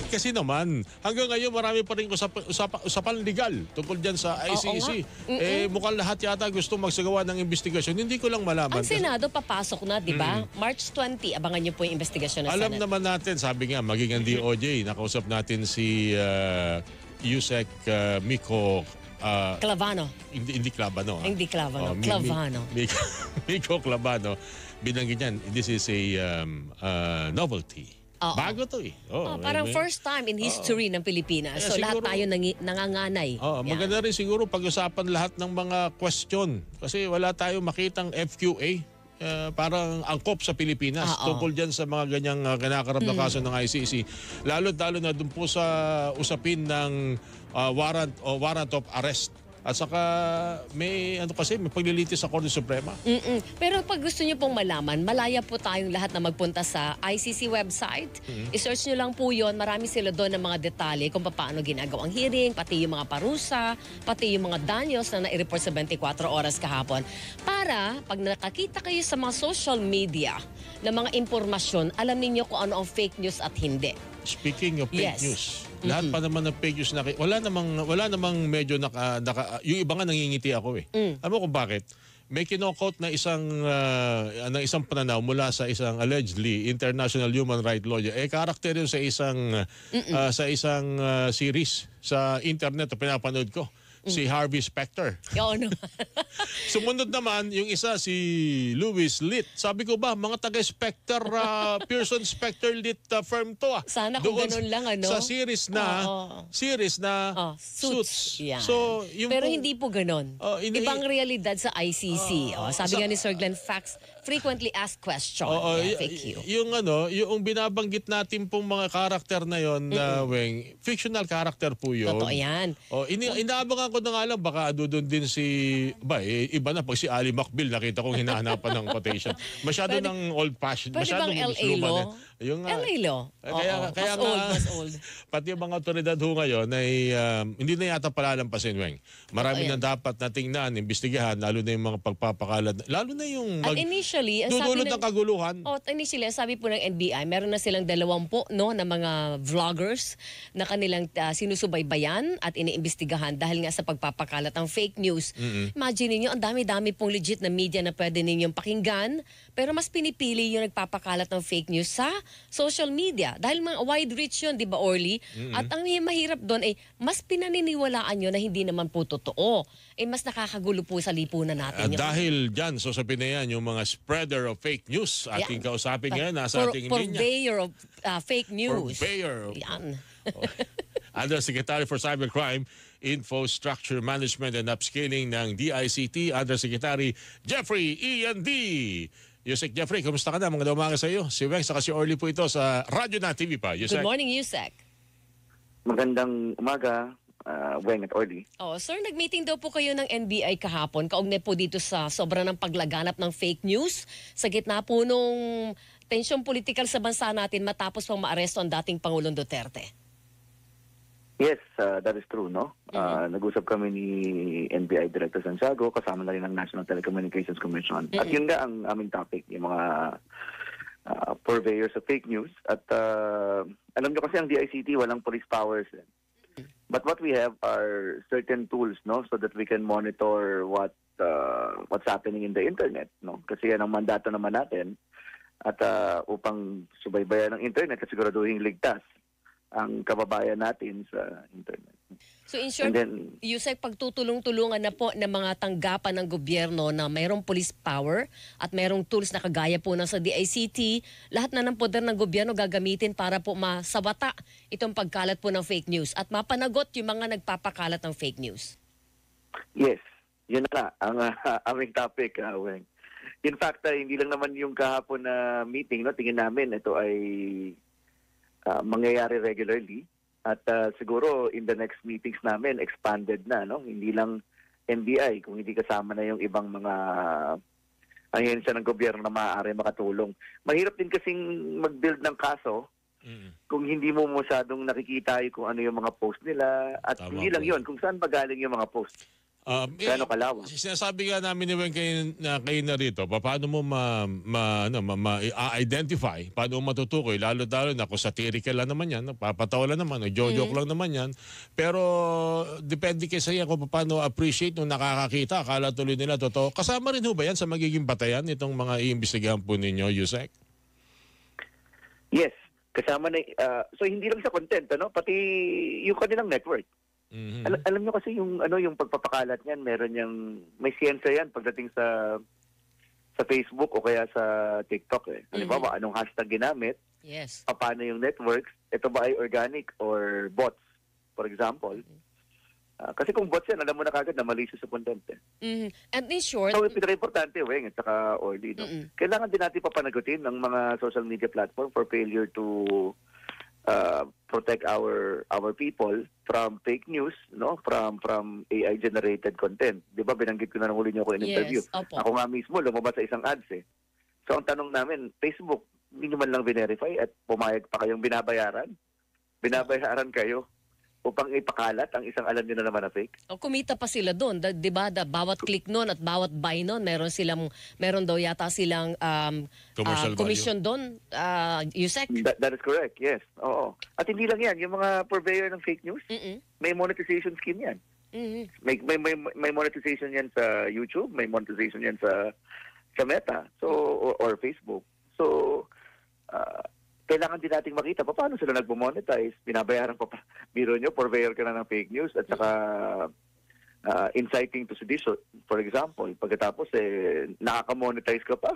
kasi naman, hanggang ngayon marami pa rin usapan legal tungkol dyan sa ICC. Mukhang lahat yata gusto magsagawa ng investigasyon. Hindi ko lang malaman. Ang Senado papasok na, di ba? March 20, abangan niyo po yung investigasyon ng Alam Senate. naman natin, sabi nga, maging ang DOJ, nakausap natin si Yusek Miko Clavano. Hindi Clavano. Hindi Clavano. Clavano. Miko Clavano. Binanggit yan, this is a novelty. Bago to eh. Parang first time in history ng Pilipinas. So siguro, lahat tayo nanganganay. Maganda rin siguro pag-usapan lahat ng mga question. Kasi wala tayong makitang FQA. Parang angkop sa Pilipinas tungkol dyan sa mga ganyang kinakarap na kaso ng ICC. Lalo na dun po sa usapin ng warrant of arrest. At saka may paglilitis sa Korte Suprema. Pero pag gusto niyo pong malaman, malaya po tayong lahat na magpunta sa ICC website. I-search niyo lang po yun. Marami sila doon ng mga detalye kung paano ginagawang hearing, pati yung mga parusa, pati yung mga danyos na nai-report sa 24 oras kahapon. Para pag nakakita kayo sa mga social media na mga impormasyon, alam niyo kung ano ang fake news at hindi. Speaking of fake news, lahat pa naman ng fake news wala namang medyo yung iba nga nangingiti ako eh. Alam mo kung bakit? May kino-quote na isang pananaw mula sa isang allegedly international human rights lawyer. Karakter yun sa isang series sa internet na pinapanood ko. Si Harvey Specter. Oo naman. Sumunod naman, yung isa si Louis Litt. Sabi ko ba, mga taga-Specter, Pearson Specter Litt firm to Sana kung ganun lang, ano? Sa series na Suits. Yan. So, pero hindi po ganun. Ibang realidad sa ICC. Sabi nga ni Sir Glenn, facts frequently asked question. FAQ. Yung binabanggit natin pong mga karakter na yon, Weng, fictional character po yun. Totoo yan. Inaabangan ko na nga lang, baka doon din iba na pag si Ali Macbil, nakita kong hinahanapan ng quotation. Masyado ng old-fashioned. Pwede bang LA law? LA law. Kaya mas old. Pati yung mga otoridad ho ngayon ay hindi na yata palalampasin, Weng. Marami na dapat na tingnan, imbestigahan, lalo na yung mga pagpapakalat. Lalo na yung initially, dudulot ng kaguluhan. Initially, sabi po ng NBI, meron na silang 20 na mga vloggers na kanilang sinusubaybayan at iniimbestigahan dahil nga sa pagpapakalat ng fake news. Imagine niyo, ang dami-dami pong legit na media na pwede ninyong pakinggan, pero mas pinipili yung nagpapakalat ng fake news sa social media. Dahil mga wide reach yun, di ba, Orly? At ang mahirap doon ay mas pinaniniwalaan nyo na hindi naman po totoo. Mas nakakagulo po sa lipunan natin. Dahil dyan, so sabihin na yan, yung mga spreader of fake news, ating kausapin ngayon, nasa ating linya. Purveyor of fake news. Purveyor. Yan. Undersecretary for Cybercrime, Infrastructure Management and Upscaling ng DICT, Undersecretary Jeffrey Ian D. Yusek Jeffrey, kumusta ka na? Mga umaga sa iyo. Si Weng, saka si Orly po ito sa Radyo na TV pa. Yusek. Good morning, Yusek. Magandang umaga, Weng at Orly. Sir, nag-meeting daw po kayo ng NBI kahapon. Kaugnay po dito sa sobra ng paglaganap ng fake news sa gitna po nung tensyong politikal sa bansa natin matapos pang maaresto ang dating Pangulong Duterte. Yes, that is true, no? Nag-usap kami ni NBI Director Santiago, kasama na rin ng National Telecommunications Commission. At yun nga ang aming topic, yung mga purveyors of fake news. At alam nyo kasi ang DICT, walang police powers. But what we have are certain tools, no? So that we can monitor what's happening in the internet, no? Kasi yan ang mandato naman natin. At upang subaybayan ng internet, at siguraduhin ligtas ang kababayan natin sa internet. So in short, Yusek, pagtutulong-tulungan na po ng mga tanggapan ng gobyerno na mayroong police power at mayroong tools na kagaya po ng sa DICT, lahat na ng poder ng gobyerno gagamitin para po masabata itong pagkalat po ng fake news at mapanagot yung mga nagpapakalat ng fake news. Yes, yun na ang aming topic, Weng. In fact, hindi lang naman yung kahapon na meeting, no? Tingin namin ito ay mangyayari regularly at siguro in the next meetings namin expanded na, no? Hindi lang NBI, kung hindi kasama na yung ibang mga ahensya ng gobyerno na maaari makatulong. Mahirap din kasing mag-build ng kaso kung hindi mo masyadong nakikita kung ano yung mga post nila at hindi lang yun, kung saan ba galing yung mga post. Gaano kalawak? Sinasabi nga namin ni Wen kayo na rito, paano mo ma-identify, paano mo matutukoy, lalo na kung satirical lang naman yan, papatawa lang naman, o joke lang naman yan. Pero depende kayo sa iyo kung paano appreciate nung nakakakita, akala tuloy nila totoo. Kasama rin ho ba yan sa magiging batayan itong mga iimbestigahan po ninyo, Yusek? Yes, kasama na, so hindi lang sa content, ano, pati yung kanilang network. Alam nyo kasi yung pagpapakalat niyan, may siyensya yan pagdating sa Facebook o kaya sa TikTok eh. Halimbawa, anong hashtag ginamit? Yes. Paano yung networks? Ito ba ay organic or bots, for example? Kasi kung bots yan, alam mo na kagad na malicious sa content eh. And in short, So, pinaka-importante, Weng, at saka Orly, no? Kailangan din natin papanagutin ng mga social media platform for failure to protect our people from fake news, no, from AI generated content. 'Di ba binanggit ko na nung huli niyo ko in interview. Yes, opo. Ako nga mismo lumabas sa isang ads eh. So ang tanong namin, Facebook, hindi niyo man lang verify at pumayag pa kayong binabayaran? Binabayaran kayo upang ipakalat ang isang alam niyo na naman na fake? o kumita pa sila doon, 'di ba? Bawat click noon at bawat buy noon, meron daw yata silang Commercial value. commission doon, Yusek. That is correct, yes. Oo. At hindi lang yan, yung mga purveyor ng fake news, may monetization scheme yan. May monetization yan sa YouTube, may monetization yan sa Meta, so or Facebook. So kailangan din nating makita paano sila nagmo-monetize, binabayaran pa biro nyo, purveyor ka na ng fake news at saka inciting to sedition, for example. Pagkatapos nakaka-monetize ka pa.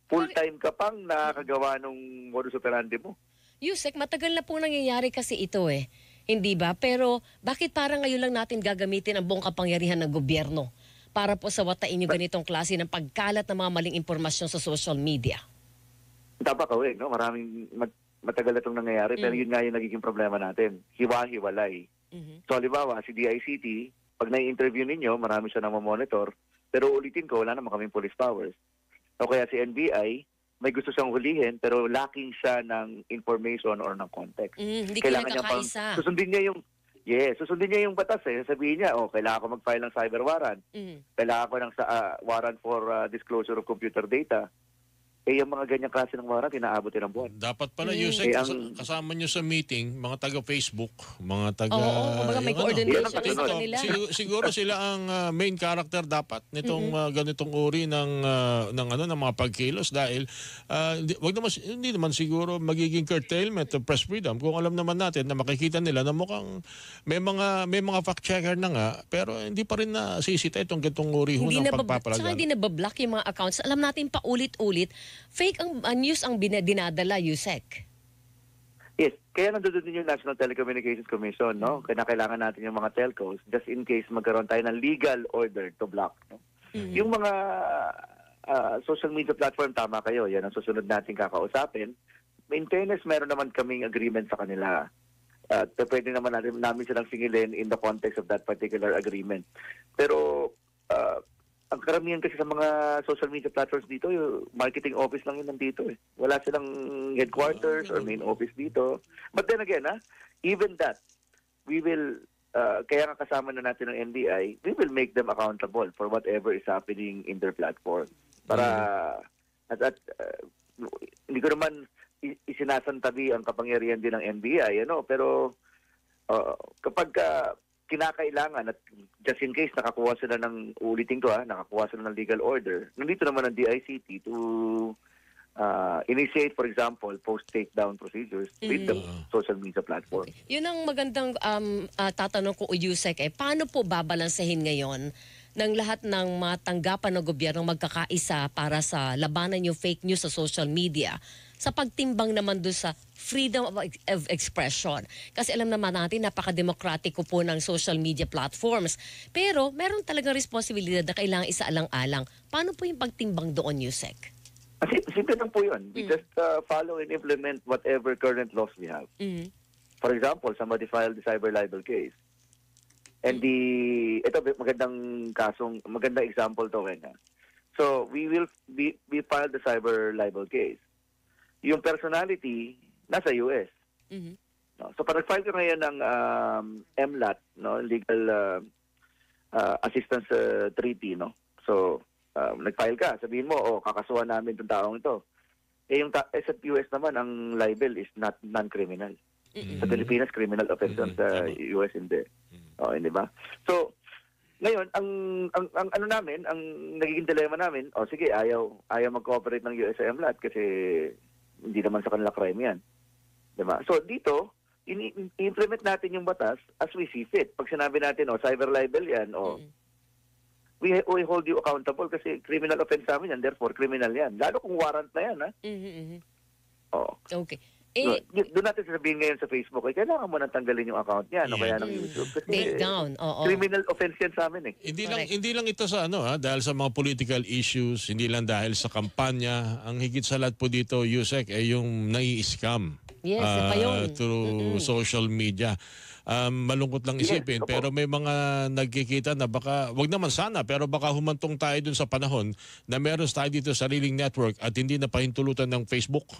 Full-time ka pang nakakagawa ng modus operandi mo. Yusek, matagal na po nangyayari kasi ito eh. Hindi ba? Pero bakit parang ngayon lang natin gagamitin ang buong kapangyarihan ng gobyerno para po sawatain yung ganitong klase ng pagkalat ng mga maling impormasyon sa social media? Tama ka, no? Matagal na itong nangyayari, pero yun nga yung nagiging problema natin. Hiwa-hiwalay. So, halimbawa, si DICT, pag nai-interview ninyo, marami siya monitor, pero ulitin ko, wala naman kaming police powers. O kaya si NBI, may gusto siyang hulihin, pero lacking siya ng information or ng context. Hindi kayo nagkakaisa. Susundin niya yung batas eh. Sabihin niya, kailangan ko mag-file ng cyber warrant. Kailangan ko ng warrant for disclosure of computer data. Yung mga ganyang klase ng warrant, inaabot ng buwan. Dapat pala, Yusek, kasama nyo sa meeting, mga taga-Facebook, mga taga... Oo, may coordination sa kanila. Siguro sila ang main character dapat nitong ganitong uri ng mga pagkilos dahil hindi naman siguro magiging curtailment of press freedom kung alam naman natin na makikita nila na mukhang may mga fact-checker na nga pero hindi pa rin nasisita itong ganitong uri ng pagpapalagan. Saka hindi nabablock yung mga accounts. Alam natin paulit-ulit, fake ang news ang dinadala, Yusek. Yes, kaya nandun din yung National Telecommunications Commission, no? Kailangan natin yung mga telcos just in case magkaroon tayo ng legal order to block, no? Yung mga social media platform, tama kayo, yan ang susunod natin kakausapin. In fairness, meron naman kaming agreement sa kanila. Pwede naman namin silang singilin in the context of that particular agreement. Pero ang karamihan kasi sa mga social media platforms dito, yung marketing office lang yun nandito eh. Wala silang headquarters or main office dito. But then again, even that, we will, kaya nga kasama na natin ng NBI, we will make them accountable for whatever is happening in their platform. Para, hindi ko naman isinasantabi ang kapangyarihan din ng NBI, pero kapag kinakailangan at just in case nakakuha sila ng nakakuha sila ng legal order, nandito naman ang DICT to initiate, for example, post-takedown procedures with the social media platform. Okay. Yun ang magandang tatanong ko, Yusek, paano po babalansehin ngayon ng lahat ng mga tanggapan ng gobyerno magkakaisa para sa labanan yung fake news sa social media sa pagtimbang naman doon sa freedom of expression. Kasi alam naman natin, napaka-demokratiko po ng social media platforms. Pero meron talagang responsibilidad na kailangan isaalang-alang. Paano po yung pagtimbang doon, Yusek? Simple lang po yun. We just follow and implement whatever current laws we have. For example, somebody filed the cyber libel case. And ito magandang example to, Wena. So, we filed the cyber libel case. Yung personality, nasa US. No? So, pag nag-file ka ngayon ng MLAT, no, legal assistance treaty, no? So, nag-file ka, sabihin mo, kakasuhan namin itong taong ito. Sa US naman, ang libel is non-criminal. Sa Pilipinas, criminal offense sa US, hindi. Hindi ba? So, ngayon, ang ano namin, ang nagiging dilemma namin, sige, ayaw mag-cooperate ng USIM lahat kasi hindi naman sa kanila crime yan. Diba? So, dito, i-implement natin yung batas as we see fit. Pag sinabi natin, cyber libel yan, we hold you accountable kasi criminal offense sa amin yan, therefore criminal yan. Lalo kung warrant na yan, ha? Okay. Doon natin sasabihin ngayon sa Facebook, kailangan mo nang tanggalin yung account niya, kaya ng YouTube. Kasi take down. Criminal offense yan sa amin, eh. Hindi lang ito sa dahil sa mga political issues, hindi lang dahil sa kampanya. Ang higit sa lahat po dito, Yusek, ay yung nai-scam. Yes, pa yun. Through social media. Malungkot lang isipin, pero may mga nagkikita na baka, wag naman sana, pero baka humantong tayo dun sa panahon na meron tayo dito sariling network at hindi na pahintulutan ng Facebook.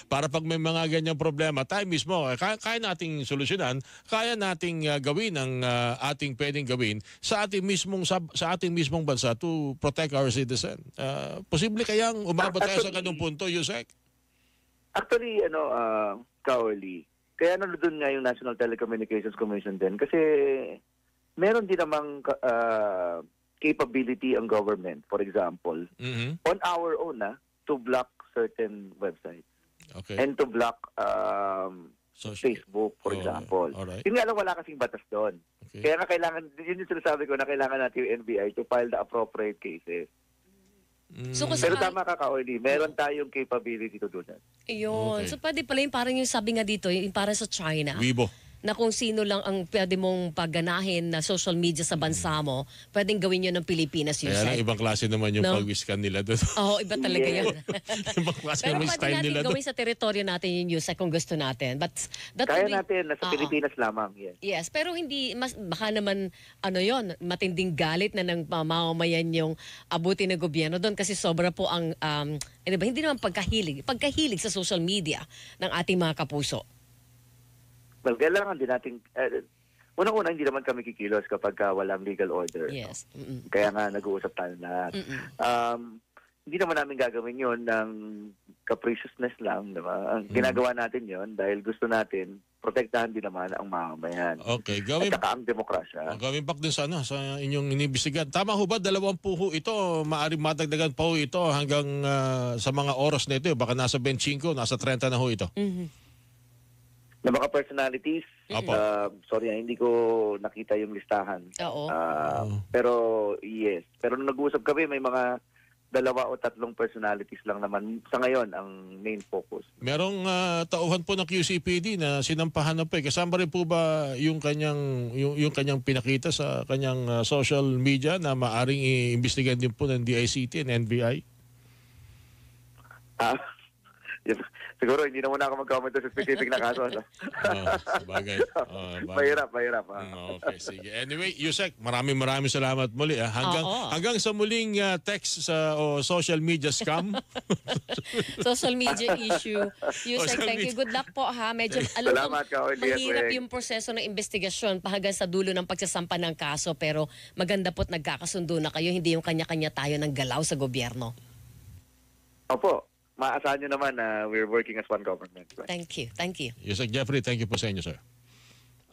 Para pag may mga ganyang problema, tayo mismo, kaya nating solusyonan, kaya nating gawin ang ating pwedeng gawin sa ating mismong bansa to protect our citizen. Posible kayang umabot tayo sa ganung punto, Yusek? Actually, Kaoli, kaya nandun nga yung National Telecommunications Commission din kasi meron din namang capability ang government, for example, on our own to block certain websites. Okay. And to block Facebook, for example. Alright. Yun nga lang, wala kasing batas doon. Okay. Kaya nga kailangan, yun yung sinasabi ko na kailangan natin yung NBI to file the appropriate cases. So, Pero tama ka, Kaoli, meron tayong capability to do that. Ayun. Okay. So, pwede pala yung parang yung sabi nga dito, yung para sa China. Weibo. Na kung sino lang ang pwede mong pagganahin na social media sa bansa mo, pwedeng gawin yun ng Pilipinas, Kaya lang, Yusek. ibang klase naman yung No? pag-scan nila doon. Oo, iba talaga yun. Ibang klase Pero naman yung pwede style natin nila gawin doon. sa teritoryo natin yung Yusek kung gusto natin. But that Kaya will be- natin, nasa Pilipinas lamang, yes. Yes, pero hindi baka naman yon, matinding galit na ng mamamayan yung abuti ng gobyerno doon kasi sobra po ang hindi naman pagkahilig sa social media ng ating mga kapuso. Well, kailangan din natin, unang-una, hindi naman kami kikilos kapag walang legal order. Yes. No? Kaya nga nag-uusap tayo lahat. Hindi naman namin gagawin yon ng capriciousness lang. Diba? Ang ginagawa natin yon dahil gusto natin protektahan din naman ang mamamayan. Okay, At saka ang demokrasya. gawin back din sana sa inyong inibestigan. Tama ho ba, 20 ho ito, maaaring matagdagan pa ho ito hanggang sa mga oras na ito, baka nasa 25, nasa 30 na ho ito. Na mga personalities, Opo. sorry, hindi ko nakita yung listahan. Oo. Pero yes, pero nung nag-uusap kami, may mga 2 o 3 personalities lang naman sa ngayon ang main focus. Merong tauhan po ng QCPD na sinampahan na po. Kasama rin po ba yung kanyang pinakita sa kanyang social media na maaring iimbestigahan din po ng DICT and NBI? Yes. Siguro hindi na muna ako mag-comment sa specific na kaso. No? Sabagay. Mahirap. Okay, sige. Anyway, Yusek, maraming salamat muli. Hanggang sa muling text o social media scam. Social media issue. Yusek, thank you. Good luck po ha. Medyo Salamat ka, mahirap yung proseso ng investigasyon hanggang sa dulo ng pagsasampa ng kaso pero maganda po't nagkakasundo na kayo. Hindi yung kanya-kanya tayo ng galaw sa gobyerno. Opo. Maasahan nyo naman na we're working as one government. Right? Thank you. Yusek Jeffrey, thank you po sa inyo, sir.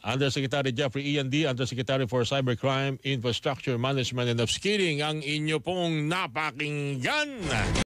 Undersecretary Jeffrey Ian D., Undersecretary for Cybercrime, Infrastructure Management and Upskilling, ang inyo pong napakinggan.